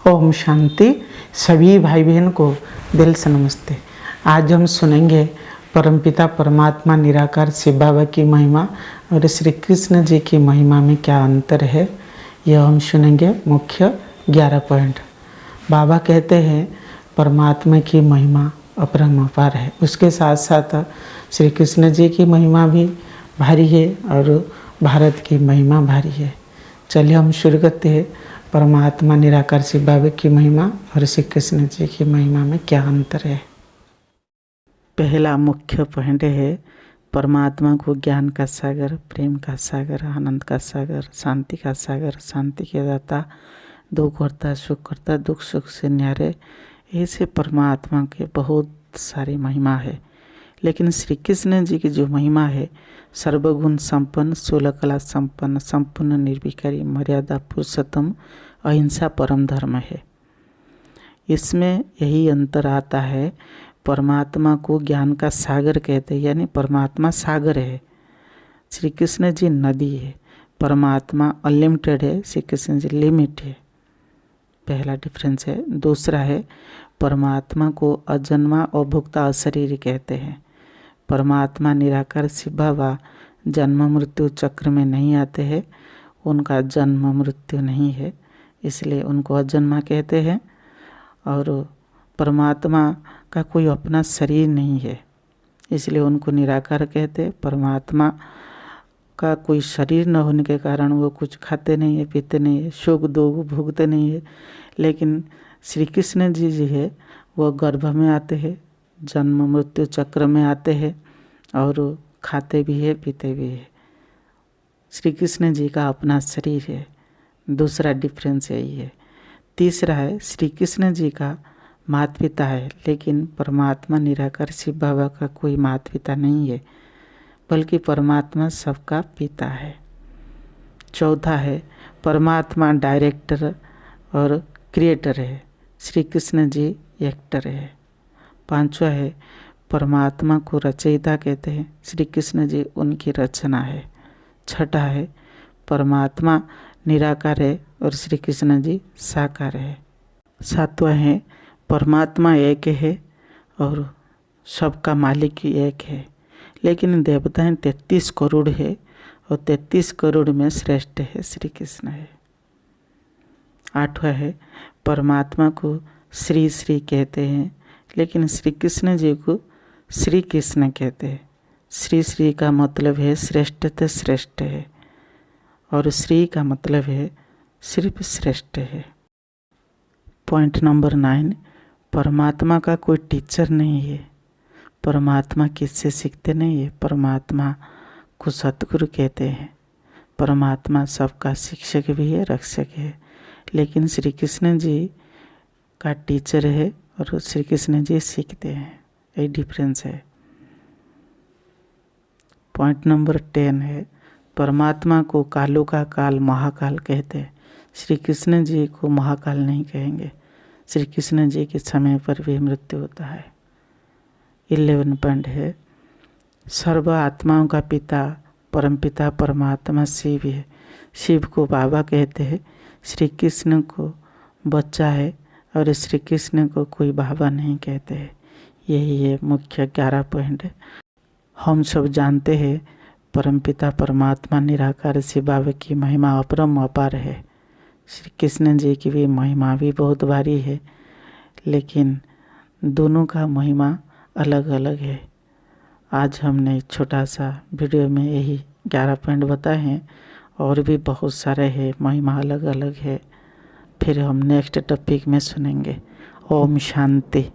ओम शांति। सभी भाई बहन को दिल से नमस्ते। आज हम सुनेंगे परमपिता परमात्मा निराकार शिव बाबा की महिमा और श्री कृष्ण जी की महिमा में क्या अंतर है, यह हम सुनेंगे। मुख्य 11 पॉइंट। बाबा कहते हैं परमात्मा की महिमा अपरंपार है, उसके साथ साथ श्री कृष्ण जी की महिमा भी भारी है और भारत की महिमा भारी है। चलिए हम शुरू करते हैं। परमात्मा निराकार शिव बाबा की महिमा और श्री कृष्ण जी की महिमा में क्या अंतर है। पहला मुख्य पॉइंट है, परमात्मा को ज्ञान का सागर, प्रेम का सागर, आनंद का सागर, शांति का सागर, शांति के दाता, दुख करता, सुख करता, दुख सुख से न्यारे, ऐसे परमात्मा के बहुत सारी महिमा है। लेकिन श्री कृष्ण जी की जो महिमा है, सर्वगुण संपन्न, 16 कला संपन्न, संपूर्ण निर्विकारी, मर्यादा पुरुषोत्तम, अहिंसा परम धर्म है। इसमें यही अंतर आता है। परमात्मा को ज्ञान का सागर कहते हैं, यानी परमात्मा सागर है, श्री कृष्ण जी नदी है। परमात्मा अनलिमिटेड है, श्री कृष्ण जी लिमिट है। पहला डिफरेंस है। दूसरा है, परमात्मा को अजन्मा अभुक्ता अशरीरी कहते हैं। परमात्मा निराकार शिव बाबा जन्म मृत्यु चक्र में नहीं आते हैं, उनका जन्म मृत्यु नहीं है, इसलिए उनको अजन्मा कहते हैं। और परमात्मा का कोई अपना शरीर नहीं है, इसलिए उनको निराकार कहते हैं। परमात्मा का कोई शरीर न होने के कारण वो कुछ खाते नहीं है, पीते नहीं है, सुख दुख भोगते नहीं है। लेकिन श्री कृष्ण जी है, वो गर्भ में आते हैं, जन्म मृत्यु चक्र में आते हैं और खाते भी है, पीते भी है। श्री कृष्ण जी का अपना शरीर है। दूसरा डिफरेंस यही है। तीसरा है, श्री कृष्ण जी का माता पिता है, लेकिन परमात्मा निराकार शिव बाबा का कोई माता पिता नहीं है, बल्कि परमात्मा सबका पिता है। चौथा है, परमात्मा डायरेक्टर और क्रिएटर है, श्री कृष्ण जी एक्टर है। पांचवा है, परमात्मा को रचयिता कहते हैं, श्री कृष्ण जी उनकी रचना है। छठा है, परमात्मा निराकार है और श्री कृष्ण जी साकार है। सातवां है, परमात्मा एक है और सबका मालिक एक है, लेकिन देवताएं 33 करोड़ है और 33 करोड़ में श्रेष्ठ है श्री कृष्ण है। आठवां है, परमात्मा को श्री श्री कहते हैं, लेकिन श्री कृष्ण जी को श्री कृष्ण कहते हैं। श्री श्री का मतलब है श्रेष्ठ श्रेष्ठ है, और श्री का मतलब है सिर्फ श्रेष्ठ है। पॉइंट नंबर 9, परमात्मा का कोई टीचर नहीं है। परमात्मा किससे सीखते नहीं है, परमात्मा को सतगुरु कहते हैं। परमात्मा सबका शिक्षक भी है, रक्षक है, लेकिन श्री कृष्ण जी का टीचर है और श्री कृष्ण जी सीखते हैं, यही डिफरेंस है। पॉइंट नंबर 10 है, परमात्मा को कालों का काल महाकाल कहते हैं, श्री कृष्ण जी को महाकाल नहीं कहेंगे। श्री कृष्ण जी के समय पर भी मृत्यु होता है। 11 पॉइंट है, सर्व आत्माओं का पिता परमपिता परमात्मा शिव है। शिव को बाबा कहते हैं, श्री कृष्ण को बच्चा है और श्री कृष्ण को कोई बाबा नहीं कहते हैं। यही है मुख्य 11 पॉइंट। हम सब जानते हैं परमपिता परमात्मा निराकार शिव बाबा की महिमा अपरम अपार है। श्री कृष्ण जी की भी महिमा भी बहुत भारी है, लेकिन दोनों का महिमा अलग अलग है। आज हमने छोटा सा वीडियो में यही 11 पॉइंट बताए हैं, और भी बहुत सारे हैं, महिमा अलग अलग है। फिर हम नेक्स्ट टॉपिक में सुनेंगे। ओम शांति।